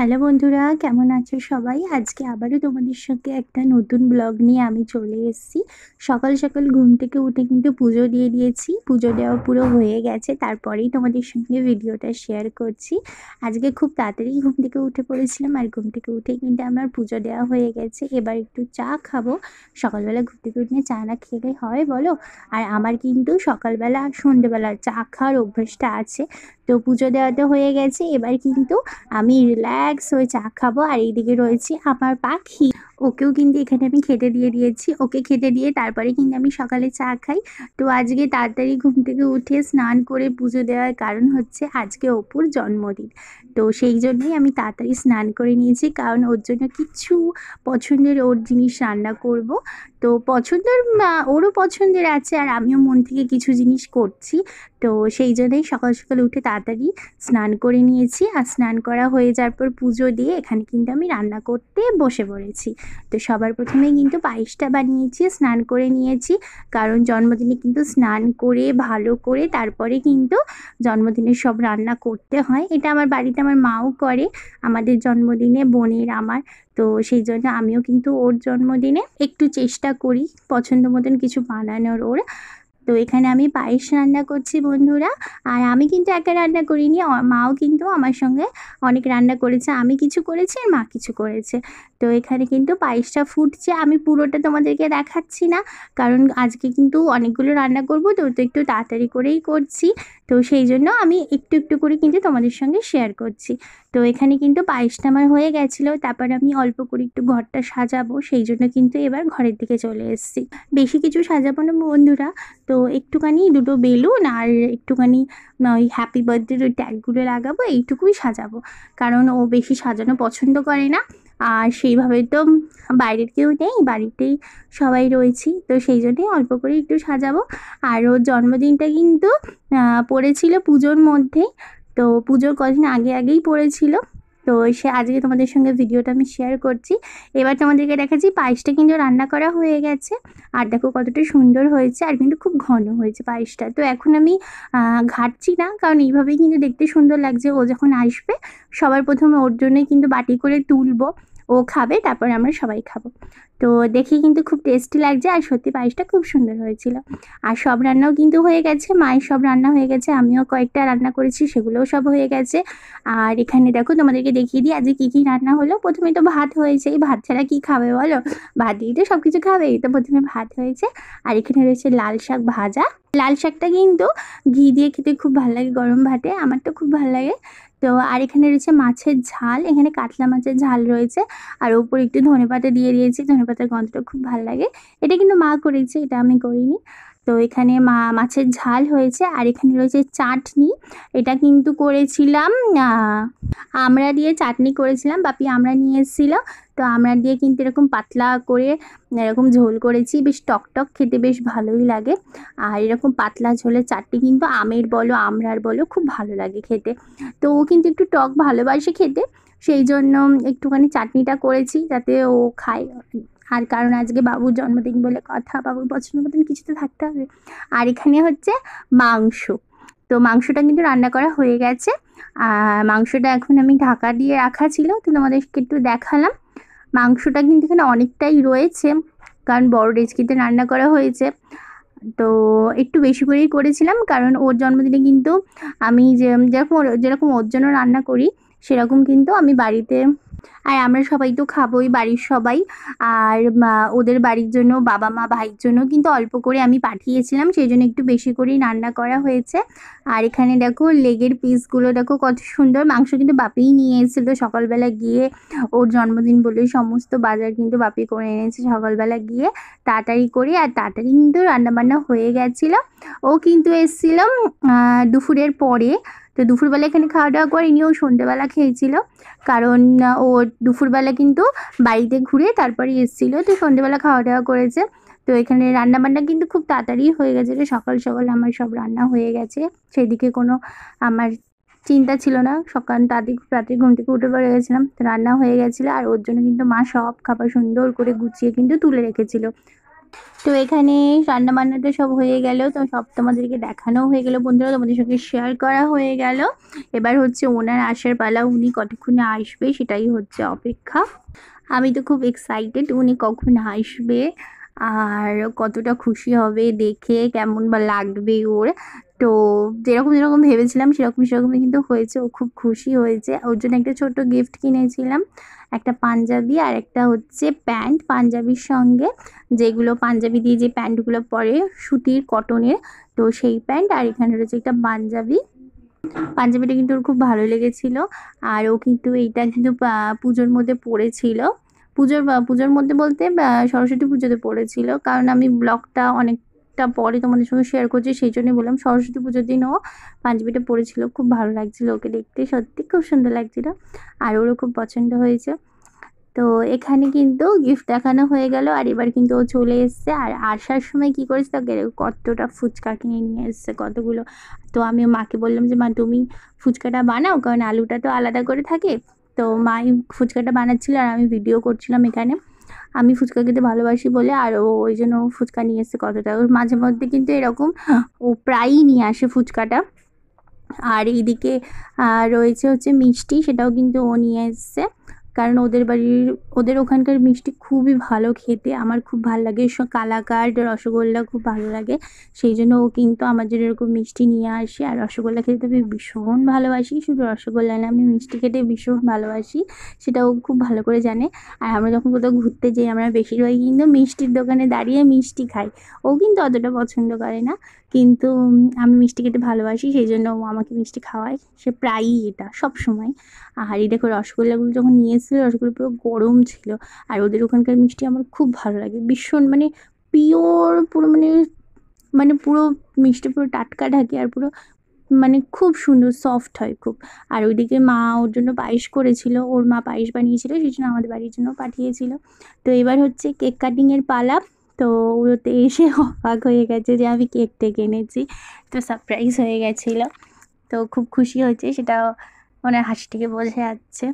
Hello বন্ধুরা, কেমন আছো সবাই? আজকে আবারও তোমাদের সঙ্গে একটা নতুন ব্লগ নিয়ে আমি চলে এসেছি। সকাল সকাল ঘুম থেকে উঠে কিন্তু পুজো দিয়ে দিয়েছি। পুজো দেওয়া পুরো হয়ে গেছে, তারপরেই তোমাদের সঙ্গে ভিডিওটা শেয়ার করছি। আজকে খুব তাড়াতাড়ি ঘুম থেকে উঠে পড়েছিলাম, আর ঘুম থেকে উঠে কিন্তু আমার পুজো দেওয়া হয়ে গেছে। এবার একটু চা খাবো। সকালবেলা ঘুম থেকে উঠে চা না খেলে হয় বলো? আর আমার কিন্তু সকালবেলা আর সন্ধ্যেবেলা চা খাওয়ার অভ্যাসটা আছে। তো পুজো দেওয়াতে হয়ে গেছে, এবার কিন্তু আমি রিল্যাক্স হয়ে চা খাবো। আর এইদিকে রয়েছে আমার পাখি, ওকেও কিন্তু এখানে আমি খেতে দিয়ে দিয়েছি। ওকে খেতে দিয়ে তারপরে কিন্তু আমি সকালে চা খাই। তো আজকে তাড়াতাড়ি ঘুম থেকে উঠে স্নান করে পুজো দেওয়ার কারণ হচ্ছে আজকে অপুর জন্মদিন। তো সেই জন্যই আমি তাড়াতাড়ি স্নান করে নিয়েছি, কারণ ওর জন্য কিছু পছন্দের ওর জিনিস রান্না করব। তো পছন্দের ওরও পছন্দের আছে, আর আমিও মন থেকে কিছু জিনিস করছি। তো সেই জন্যই সকাল সকাল উঠে তাড়াতাড়ি স্নান করে নিয়েছি। আর স্নান করা হয়ে যাওয়ার পর পুজো দিয়ে এখানে কিন্তু আমি রান্না করতে বসে পড়েছি। তো সবার প্রথমেই কিন্তু পায়েসটা বানিয়েছি, স্নান করে নিয়েছি। কারণ জন্মদিনে কিন্তু স্নান করে ভালো করে তারপরে কিন্তু জন্মদিনের সব রান্না করতে হয়। এটা আমার বাড়িতে আমার মাও করে আমাদের জন্মদিনে, বোনের আমার। তো সেই জন্য আমিও কিন্তু ওর জন্মদিনে একটু চেষ্টা করি পছন্দ মতন কিছু বানানোর ওর। তো এখানে আমি পায়েস রান্না করছি বন্ধুরা। আর আমি কিন্তু একা রান্না করিনি, মাও কিন্তু আমার সঙ্গে অনেক রান্না করেছে। আমি কিছু করেছি আর মা কিছু করেছে। তো এখানে কিন্তু পায়েসটা ফুটছে। আমি পুরোটা তোমাদেরকে দেখাচ্ছি না, কারণ আজকে কিন্তু অনেকগুলো রান্না করব, তো একটু তাড়াতাড়ি করেই করছি। তো সেই জন্য আমি একটু একটু করে কিন্তু তোমাদের সঙ্গে শেয়ার করছি। তো এখানে কিন্তু পায়েসটা আমার হয়ে গেছিলো। তারপর আমি অল্প করে একটু ঘরটা সাজাবো, সেই জন্য কিন্তু এবার ঘরের দিকে চলে এসেছি। বেশি কিছু সাজাবো না বন্ধুরা। তো একটুখানি দুটো বেলুন আর একটুখানি ওই হ্যাপি বার্থডের ওই ট্যাগগুলো লাগাবো, এইটুকুই সাজাবো। কারণ ও বেশি সাজানো পছন্দ করে না। আর সেইভাবে তো বাইরের কেউ নেই, বাড়িতেই সবাই রয়েছি। তো সেই জন্যই অল্প করে একটু সাজাবো। আর ওর জন্মদিনটা কিন্তু পড়েছিল পুজোর মধ্যেই। তো পুজোর কদিন আগেই পড়েছিল। তো সে আজকে তোমাদের সঙ্গে ভিডিওটা আমি শেয়ার করছি। এবার তোমাদেরকে দেখাচ্ছি পায়েসটা কিন্তু রান্না করা হয়ে গেছে। আর দেখো কতটা সুন্দর হয়েছে, আর কিন্তু খুব ঘন হয়েছে পায়েসটা। তো এখন আমি ঘাটছি না, কারণ এইভাবেই কিন্তু দেখতে সুন্দর লাগছে। ও যখন আসবে সবার প্রথমে ওর জন্যই কিন্তু বাটি করে তুলবো, ও খাবে, তারপরে আমরা সবাই খাবো। তো দেখে কিন্তু খুব টেস্টি লাগছে, আর সত্যি পায়েসটা খুব সুন্দর হয়েছিল। আর সব রান্নাও কিন্তু হয়ে গেছে, মায়ের সব রান্না হয়ে গেছে, আমিও কয়েকটা রান্না করেছি, সেগুলোও সব হয়ে গেছে। আর এখানে দেখো তোমাদেরকে দেখিয়ে দিই আজকে কী কী রান্না হলো। প্রথমে তো ভাত হয়েছে, এই ভাত ছাড়া কী খাবে বলো? ভাত দিয়ে তো সব কিছু খাবেই। তো প্রথমে ভাত হয়েছে, আর এখানে রয়েছে লাল শাক ভাজা। লাল শাকটা কিন্তু ঘি দিয়ে খেতে খুব ভালো লাগে গরম ভাতে, আমার তো খুব ভালো লাগে। তো আর এখানে রয়েছে মাছের ঝাল, এখানে কাতলা মাছের ঝাল রয়েছে। আর ওপরে একটু ধনেপাতা দিয়ে দিয়েছি, ধনেপাতার গন্ধটা খুব ভালো লাগে। এটা কিন্তু মা করেছে, এটা আমি করিনি। তো এখানে মাছের ঝাল হয়েছে, আর এখানে রয়েছে চাটনি। এটা কিন্তু করেছিলাম আমড়া দিয়ে চাটনি করেছিলাম, বাপি আমড়া নিয়ে এসেছিলো। তো আমড়া দিয়ে কিন্তু এরকম পাতলা করে এরকম ঝোল করেছি, বেশ টক খেতে বেশ ভালোই লাগে। আর এরকম পাতলা ঝোলের চাটনি কিন্তু আমের বলো আমড়ার বলো খুব ভালো লাগে খেতে। তো ও কিন্তু একটু টক ভালোবাসে খেতে, সেই জন্য একটুখানি চাটনিটা করেছি যাতে ও খায়। আর কারণ আজকে বাবুর জন্মদিন বলে কথা, বাবুর পছন্দ মতন কিছু তো থাকতে হবে। আর এখানে হচ্ছে মাংস। তো মাংসটা কিন্তু রান্না করা হয়ে গেছে। আর মাংসটা এখন আমি ঢাকা দিয়ে রাখা ছিল, তো তোমাদেরকে একটু দেখালাম। মাংসটা কিন্তু এখানে অনেকটাই রয়েছে, কারণ বড় ডেচকিতে রান্না করা হয়েছে। তো একটু বেশি করেই করেছিলাম, কারণ ওর জন্মদিনে কিন্তু আমি যেরকম ওর জন্য রান্না করি সেরকম কিন্তু আমি বাড়িতে, আর আমরা সবাই তো খাবোই বাড়ির সবাই। আর ওদের বাড়ির জন্য বাবা মা ভাইয়ের জন্য কিন্তু অল্প করে আমি পাঠিয়েছিলাম, সেই জন্য একটু বেশি করেই রান্না করা হয়েছে। আর এখানে দেখো লেগের পিসগুলো দেখো কত সুন্দর। মাংস কিন্তু বাপিই নিয়ে এসেছিলো সকালবেলা গিয়ে, ওর জন্মদিন বলে সমস্ত বাজার কিন্তু বাপি করে এনেছে সকালবেলা গিয়ে তাড়াতাড়ি করে। আর তাড়াতাড়ি কিন্তু রান্নাবান্না হয়ে গেছিলো। ও কিন্তু এসেছিলো দুপুরের পরে। তো দুপুরবেলা এখানে খাওয়া দাওয়া করেনি, ও সন্ধ্যেবেলা খেয়েছিল। কারণ ও দুপুরবেলা কিন্তু বাড়িতে ঘুরে তারপরে এসেছিলো, তো সন্ধ্যেবেলা খাওয়া দাওয়া করেছে। তো এখানে রান্নাবান্না কিন্তু খুব তাড়াতাড়ি হয়ে গেছে, সকাল সকাল আমার সব রান্না হয়ে গেছে। সেদিকে কোনো আমার চিন্তা ছিল না, সকাল তাড়াতাড়ি ঘুম থেকে উঠে পড়ে গেছিলাম, তো রান্না হয়ে গেছিলো। আর ওর জন্য কিন্তু মা সব খাবার সুন্দর করে গুছিয়ে কিন্তু তুলে রেখেছিল। তো এখানে রান্না বান্নাটা সব হয়ে গেল, তো সব তোমাদেরকে দেখানো হয়ে গেল বন্ধুরা, তোমাদের সঙ্গে শেয়ার করা হয়ে গেল। এবার হচ্ছে ওনার আসার পালা, উনি কতক্ষণে আসবে সেটাই হচ্ছে অপেক্ষা। আমি তো খুব এক্সাইটেড উনি কখন আসবে আর কতটা খুশি হবে দেখে, কেমন বা লাগবে ওর। তো যেরকম যেরকম ভেবেছিলাম সেরকম সেরকমই কিন্তু হয়েছে, ও খুব খুশি হয়েছে। ওর জন্য একটা ছোট্ট গিফট কিনেছিলাম, একটা পাঞ্জাবি আর একটা হচ্ছে প্যান্ট পাঞ্জাবির সঙ্গে, যেগুলো পাঞ্জাবি দিয়ে যে প্যান্টগুলো পরে সুতির কটনের, তো সেই প্যান্ট আর এখানে রয়েছে একটা পাঞ্জাবি। পাঞ্জাবিটা কিন্তু ওর খুব ভালো লেগেছিল। আর ও কিন্তু এইটা কিন্তু পুজোর মধ্যে পরেছিল, পুজোর মধ্যে বলতে সরস্বতী পুজোতে পড়েছিল, কারণ আমি ব্লগটা অনেকটা পরে তোমাদের সঙ্গে শেয়ার করছি, সেই জন্যই বললাম সরস্বতী পুজোর দিনও পাঞ্জাবিটা পরেছিল, খুব ভালো লাগছিল ওকে দেখতে, সত্যি খুব সুন্দর লাগছিল আর ওরও খুব পছন্দ হয়েছে। তো এখানে কিন্তু গিফট দেখানো হয়ে গেল আর এবার কিন্তু ও চলে এসছে। আর আসার সময় কি করেছে তাকে কতটা ফুচকা কিনে নিয়ে এসছে কতগুলো। তো আমি মাকে বললাম যে মা তুমি ফুচকাটা বানাও, কারণ আলুটা তো আলাদা করে থাকে। তো মাই ফুচকাটা বানাচ্ছিল আর আমি ভিডিও করছিলাম এখানে। আমি ফুচকা খেতে ভালোবাসি বলে আর ও ওই জন্য ফুচকা নিয়ে এসছে কতটা। ওর মাঝে মধ্যে কিন্তু এরকম ও প্রায়ই নিয়ে আসে ফুচকাটা। আর এইদিকে রয়েছে হচ্ছে মিষ্টি, সেটাও কিন্তু ও নিয়ে এসছে, কারণ ওদের ওখানকার মিষ্টি খুবই ভালো খেতে, আমার খুব ভালো লাগে, কালাকাঁদ রসগোল্লা খুব ভালো লাগে, সেই জন্য ও কিন্তু আমার জন্য এরকম মিষ্টি নিয়ে আসে। আর রসগোল্লা খেতে আমি ভীষণ ভালোবাসি, শুধু রসগোল্লা না আমি মিষ্টি খেতে ভীষণ ভালোবাসি, সেটা ও খুব ভালো করে জানে। আর আমরা যখন কোথাও ঘুরতে যাই আমরা বেশিরভাগই কিন্তু মিষ্টির দোকানে দাঁড়িয়ে মিষ্টি খাই, ও কিন্তু অতটা পছন্দ করে না, কিন্তু আমি মিষ্টি খেতে ভালোবাসি, সেই জন্য ও আমাকে মিষ্টি খাওয়ায়, সে প্রায়ই এটা সব সময়। আর এই দেখো রসগোল্লাগুলো যখন নিয়ে এসেছিলো রসগোল্লা পুরো গরম ছিল। আর ওদের ওখানকার মিষ্টি আমার খুব ভালো লাগে ভীষণ, মানে পিওর পুরো, মানে মানে পুরো মিষ্টি পুরো টাটকা থাকে আর পুরো মানে খুব সুন্দর সফট হয় খুব। আর ওইদিকে মা ওর জন্য পায়েস করেছিল, ওর মা পায়েস বানিয়েছিল, সেই জন্য আমাদের বাড়ির জন্য পাঠিয়েছিল। তো এবার হচ্ছে কেক কাটিংয়ের পালা। তো ওতে এসে অবাক হয়ে গেছে যে আমি কেক টেকে এনেছি, তো সারপ্রাইজ হয়ে গেছিলো, তো খুব খুশি হয়েছে, সেটা ওনার হাসি থেকে বোঝা যাচ্ছে।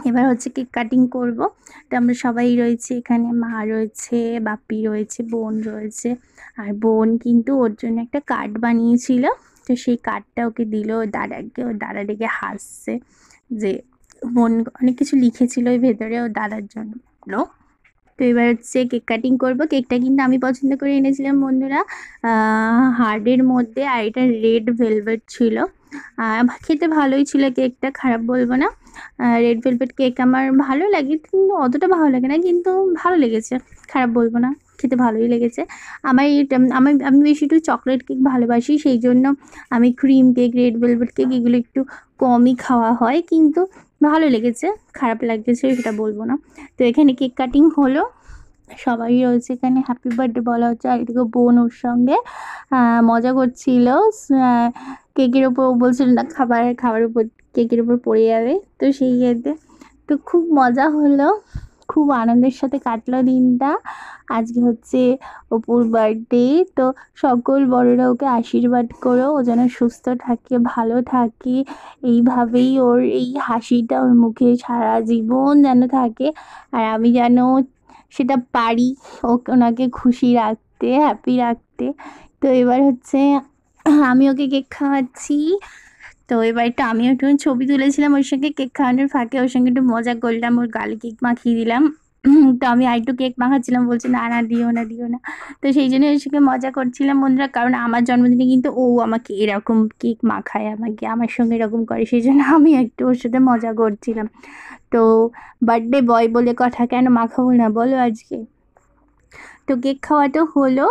এবার হচ্ছে কেক কাটিং করব। তো আমরা সবাই রয়েছি এখানে, মা রয়েছে, বাপি রয়েছে, বোন রয়েছে। আর বোন কিন্তু ওর জন্য একটা কার্ড বানিয়েছিল, তো সেই কার্ডটা ওকে দিল ওর দাদাকে, ওর দাদা দেখে হাসছে যে বোন অনেক কিছু লিখেছিল ওই ভেতরে ওর দাদার জন্য। তো এবার হচ্ছে কেক কাটিং করব। কেকটা কিন্তু আমি পছন্দ করে এনেছিলাম বন্ধুরা, হার্ডের মধ্যে, আর এটা রেড ভেলভেট ছিল। খেতে ভালোই ছিল কেকটা, খারাপ বলবো না। রেড ভেলভেট কেক আমার ভালো লাগে, কিন্তু অতটা ভালো লাগে না, কিন্তু ভালো লেগেছে, খারাপ বলবো না, খেতে ভালোই লেগেছে। আমার আমি বেশি একটু চকলেট কেক ভালোবাসি, সেই জন্য আমি cream cake, red velvet cake এগুলো একটু কমই খাওয়া হয়, কিন্তু ভালো লেগেছে, খারাপ লাগতেছে সেটা বলবো না। তো এখানে কেক কাটিং হলো, সবাই রয়েছে এখানে, হ্যাপি বার্থডে বলা হচ্ছে, আর এদিকে বোন ওর সঙ্গে মজা করছিল। কেকের ওপর ও বলছিল না খাবারের উপর কেকের উপর পড়ে যাবে, তো সেই ইয়েতে তো খুব মজা হলো, খুব আনন্দের সাথে কাটলো দিনটা। আজকে হচ্ছে অপুর বার্থডে, তো সকল বড়রা ওকে আশীর্বাদ করো, ও যেন সুস্থ থাকে, ভালো থাকে, এইভাবেই ওর এই হাসিটা ওর মুখে সারা জীবন যেন থাকে। আর আমি যেন সেটা পারি ওনাকে খুশি রাখতে, হ্যাপি রাখতে। তো এবার হচ্ছে আমি ওকে কেক খাওয়াচ্ছি। তো এবার একটু আমিও একটু ছবি তুলেছিলাম ওর সঙ্গে, কেক খাওয়ানোর ফাঁকে ওর সঙ্গে একটু মজা করলাম, ওর গালে কেক মাখিয়ে দিলাম। তো আমি আরেকটু কেক মাখাচ্ছিলাম, বলছে না না দিও না দিও না। তো সেই জন্য ওর সঙ্গে মজা করছিলাম বন্ধুরা, কারণ আমার জন্মদিনে কিন্তু ও আমাকে এরকম কেক মাখায়, আমাকে আমার সঙ্গে এরকম করে, সেই জন্য আমি একটু ওর সাথে মজা করছিলাম। তো বার্থডে বয় বলে কথা, কেন মাখাবো না বলো আজকে। তো কেক খাওয়াটা হলো।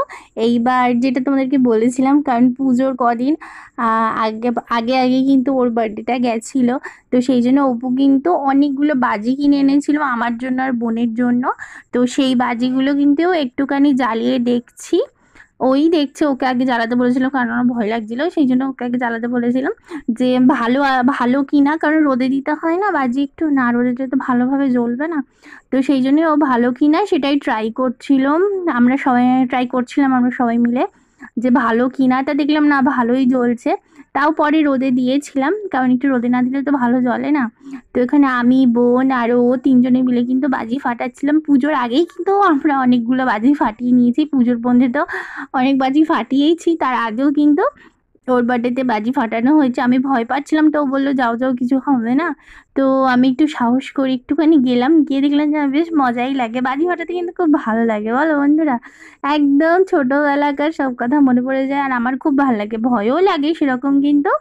এইবার যেটা তোমাদেরকে বলেছিলাম, কারণ পুজোর কদিন আগে আগে আগে কিন্তু ওর বার্থডেটা গেছিলো, তো সেই জন্য অপু কিন্তু অনেকগুলো বাজি কিনে এনেছিল আমার জন্য আর বোনের জন্য। তো সেই বাজিগুলো কিন্তু একটুখানি জ্বালিয়ে দেখছি, ওই দেখছে, ওকে আগে জ্বালাতে বলেছিলাম কারণ আমার ভয় লাগছিলো, সেই জন্য ওকে আগে জ্বালাতে বলেছিলাম যে ভালো কিনা, কারণ রোদে দিতে হয় না বাজি, একটু না রোদে দিলে তো ভালোভাবে জ্বলবে না। তো সেই জন্যই ও ভালো কিনা সেটাই ট্রাই করছিলাম, আমরা সবাই ট্রাই করছিলাম আমরা সবাই মিলে যে ভালো কিনাটা দেখলাম না ভালোই জ্বলছে, তাও পরে রোদে দিয়েছিলাম, কারণ একটু রোদে না দিলে তো ভালো জ্বলে না। তো এখানে আমি, বোন আর ও তিনজনে মিলে কিন্তু বাজি ফাটাচ্ছিলাম। পুজোর আগেই কিন্তু আমরা অনেকগুলো বাজি ফাটিয়ে নিয়েছি, পুজোর মধ্যে তো অনেক বাজি ফাটিয়েইছি, তার আগেও কিন্তু ওর বার্থডেতে বাজি ফাটানো হয়েছে। আমি ভয় পাচ্ছিলাম, তো ও বললো যাও যাও কিছু হবে না। তো আমি একটু সাহস করে একটুখানি গেলাম, গিয়ে দেখলাম যে বেশ মজাই লাগে। বাজি ফাটাতে কিন্তু খুব ভালো লাগে, বলো বন্ধুরা? একদম ছোটবেলাকার সব কথা মনে পড়ে যায়, আর আমার খুব ভালো লাগে, ভয়ও লাগে সেরকম, কিন্তু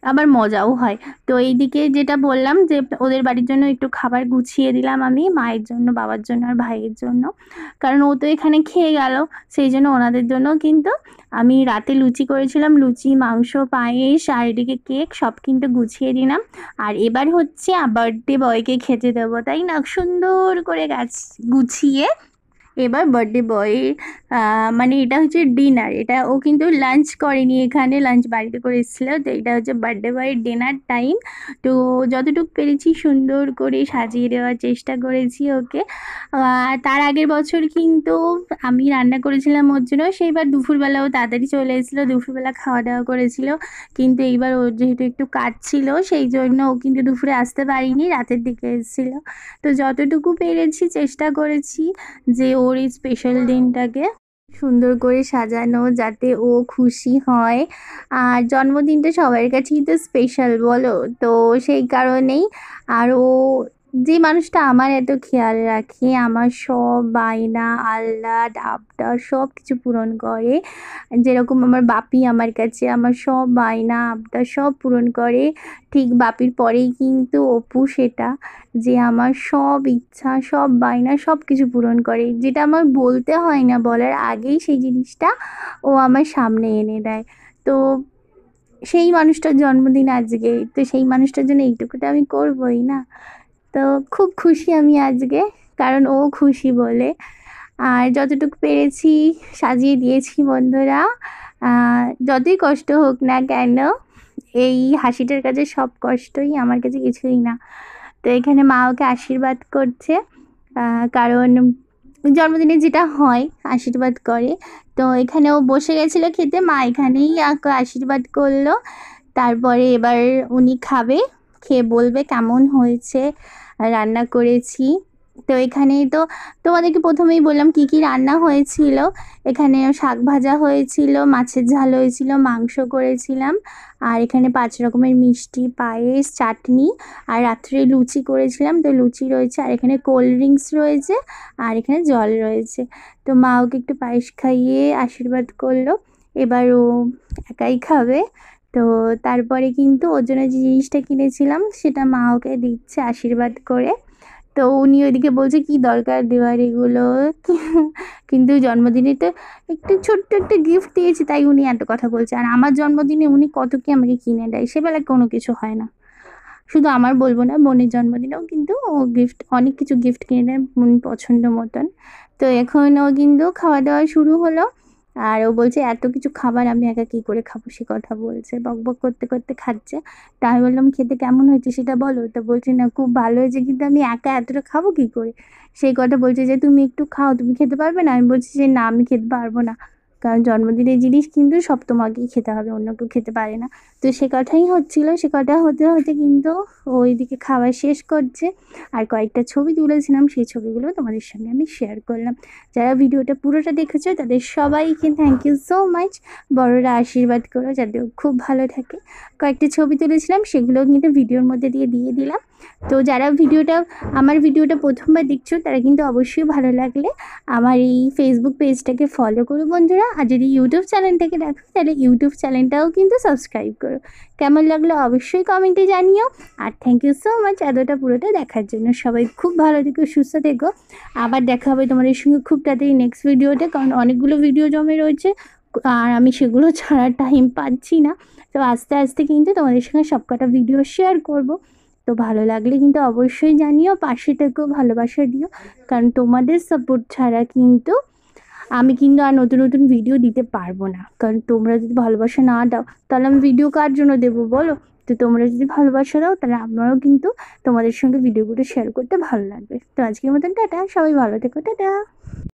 আবার মজাও হয়। তো এইদিকে যেটা বললাম যে ওদের বাড়ির জন্য একটু খাবার গুছিয়ে দিলাম আমি, মায়ের জন্য, বাবার জন্য আর ভাইয়ের জন্য, কারণ ও তো এখানে খেয়ে গেল, সেই জন্য ওনাদের জন্য কিন্তু আমি রাতে লুচি করেছিলাম, লুচি, মাংস, পায়েস আর এদিকে কেক সব কিন্তু গুছিয়ে দিলাম। আর এবার হচ্ছে বার্থডে বয়কে খেতে দেবো, তাই না? সুন্দর করে গুছিয়ে এবার বার্থডে বয়, মানে এটা হচ্ছে ডিনার, এটা ও কিন্তু লাঞ্চ করেনি, এখানে লাঞ্চ বাড়িতে করে এসেছিলো। তো এটা হচ্ছে বার্থডে বয়ের ডিনার টাইম। তো যতটুকু পেরেছি সুন্দর করে সাজিয়ে দেওয়ার চেষ্টা করেছি ওকে। তার আগের বছর কিন্তু আমি রান্না করেছিলাম ওর জন্য, সেইবার দুপুরবেলাও তাড়াতাড়ি চলে এসেছিলো, দুপুরবেলা খাওয়া দাওয়া করেছিল। কিন্তু এইবার ওর যেহেতু একটু কাজ ছিল, সেই জন্য ও কিন্তু দুপুরে আসতে পারিনি, রাতের দিকে এসেছিলো। তো যতটুকু পেরেছি চেষ্টা করেছি যে ওর এই স্পেশাল দিনটাকে সুন্দর করে সাজানো, যাতে ও খুশি হয়। আর জন্মদিনটা সবার কাছেই তো স্পেশাল, বলো? তো সেই কারণেই, আর ও যে মানুষটা আমার এত খেয়াল রাখে, আমার সব বায়না, আহ্লাদ, আবদার সব কিছু পূরণ করে, যেরকম আমার বাপি আমার কাছে আমার সব বায়না, আবদার সব পূরণ করে, ঠিক বাপির পরেই কিন্তু অপু সেটা, যে আমার সব ইচ্ছা, সব বায়না সব কিছু পূরণ করে, যেটা আমার বলতে হয় না, বলার আগেই সেই জিনিসটা ও আমার সামনে এনে দেয়। তো সেই মানুষটার জন্মদিন আজকে, তো সেই মানুষটার জন্য এইটুকুটা আমি করবই না। তো খুব খুশি আমি আজকে, কারণ ও খুশি বলে। আর যতটুকু পেরেছি সাজিয়ে দিয়েছি বন্ধুরা। যতই কষ্ট হোক না কেন, এই হাসিটার কাছে সব কষ্টই আমার কাছে কিছুই না। তো এখানে মা ওকে আশীর্বাদ করছে, কারণ জন্মদিনে যেটা হয় আশীর্বাদ করে। তো এখানেও বসে গেছিলো খেতে, মা এখানেই আশীর্বাদ করলো। তারপরে এবার উনি খাবে, খেয়ে বলবে কেমন হয়েছে রান্না করেছি। তো এখানেই তো তোমাদেরকে প্রথমেই বললাম কি কি রান্না হয়েছিল। এখানে শাক ভাজা হয়েছিল, মাছের ঝাল হয়েছিল, মাংস করেছিলাম, আর এখানে 5 রকমের মিষ্টি, পায়েস, চাটনি, আর রাত্রে লুচি করেছিলাম, তো লুচি রয়েছে, আর এখানে কোল্ড ড্রিঙ্কস রয়েছে, আর এখানে জল রয়েছে। তো মা ওকে একটু পায়েস খাইয়ে আশীর্বাদ করলো, এবার ও একাই খাবে। তো তারপরে কিন্তু ওর জন্য যে জিনিসটা কিনেছিলাম সেটা মা ওকে দিচ্ছে আশীর্বাদ করে। তো উনি ওইদিকে বলছে কি দরকার দেওয়ার এগুলো, কিন্তু জন্মদিনে তো একটু ছোট্ট একটা গিফট দিয়েছি, তাই উনি এত কথা বলছে। আর আমার জন্মদিনে উনি কত কি আমাকে কিনে দেয়, সেবেলায় কোনো কিছু হয় না। শুধু আমার বলবো না, বোনের জন্মদিনেও কিন্তু ও অনেক কিছু গিফট কিনে দেয় মন পছন্দ মতন। তো এখন ও কিন্তু খাওয়া দাওয়া শুরু হলো, আর ও বলছে এত কিছু খাবার আমি একা কী করে খাবো, সে কথা বলছে, বকবক করতে করতে খাচ্ছে। তা আমি বললাম খেতে কেমন হয়েছে সেটা বলো, তো বলছে না খুব ভালো হয়েছে, কিন্তু আমি একা এতটা খাবো কী করে। সেই কথা বলছে যে তুমি একটু খাও, তুমি খেতে পারবে না? আমি বলছি যে না, আমি খেতে পারবো না, কারণ জন্মদিনের জিনিস কিন্তু সব তোমাকেই খেতে হবে, অন্য কেউ খেতে পারে না। তো সে কথাই হচ্ছিলো, সে কথা হতে হতে কিন্তু ওইদিকে খাওয়া শেষ করছে। আর কয়েকটা ছবি তুলেছিলাম, সেই ছবিগুলো তোমাদের সঙ্গে আমি শেয়ার করলাম। যারা ভিডিওটা পুরোটা দেখেছো তাদের সবাইকে থ্যাংক ইউ সো মাচ। বড়রা আশীর্বাদ করো যাতে ও খুব ভালো থাকে। কয়েকটা ছবি তুলেছিলাম, সেগুলোও কিন্তু ভিডিওর মধ্যে দিয়ে দিলাম। তো যারা আমার ভিডিওটা প্রথমবার দেখছো তারা কিন্তু অবশ্যই ভালো লাগলে আমার এই ফেসবুক পেজটাকে ফলো করো বন্ধুরা, আর যদি ইউটিউব চ্যানেল থেকে দেখো তাহলে ইউটিউব চ্যানেলটাও কিন্তু সাবস্ক্রাইব করো। কেমন লাগলো অবশ্যই কমেন্টে জানিও। আর থ্যাংক ইউ সো মাচ এতটা পুরোটা দেখার জন্য। সবাই খুব ভালো থেকো, সুস্থ থেকো। আবার দেখা হবে তোমাদের সঙ্গে খুব তাড়াতাড়ি নেক্সট ভিডিওতে, কারণ অনেকগুলো ভিডিও জমে রয়েছে আর আমি সেগুলো ছাড়ার টাইম পাচ্ছি না। তো আস্তে আস্তে কিন্তু তোমাদের সঙ্গে সবকটা ভিডিও শেয়ার করব। তো ভালো লাগলে কিন্তু অবশ্যই জানিও, পাশে থেকেও ভালোবাসা দিও, কারণ তোমাদের সাপোর্ট ছাড়া কিন্তু আমি কিন্তু আর নতুন নতুন ভিডিও দিতে পারবো না। কারণ তোমরা যদি ভালোবাসা না দাও তাহলে আমি ভিডিও কার জন্য দেবো বলো? তো তোমরা যদি ভালোবাসা দাও তাহলে আমারও কিন্তু তোমাদের সঙ্গে ভিডিওগুলো শেয়ার করতে ভালো লাগবে। তো আজকের মতন টাটা, সবাই ভালো থেকো, টাটা।